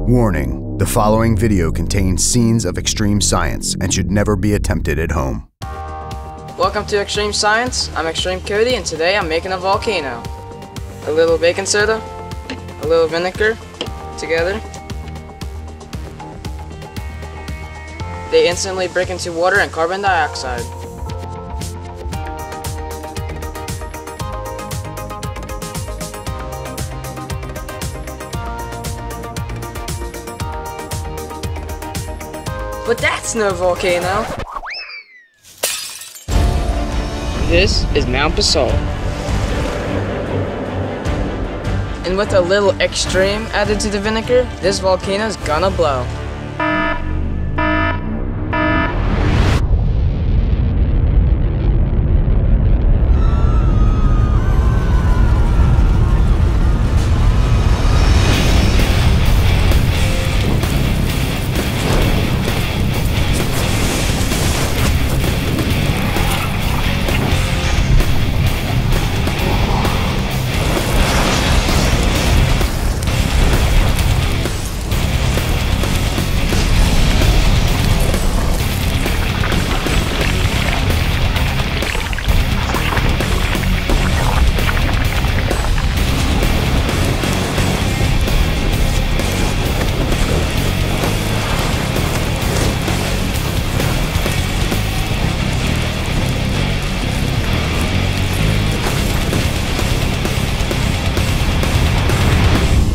Warning: the following video contains scenes of extreme science and should never be attempted at home. Welcome to Extreme Science. I'm Extreme Cody, and today I'm making a volcano. A little baking soda, a little vinegar together. They instantly break into water and carbon dioxide. But that's no volcano. This is Mount Basalt. And with a little extreme added to the vinegar, this volcano's gonna blow.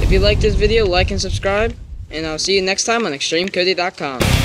If you like this video, like and subscribe, and I'll see you next time on ExtremeCody.com.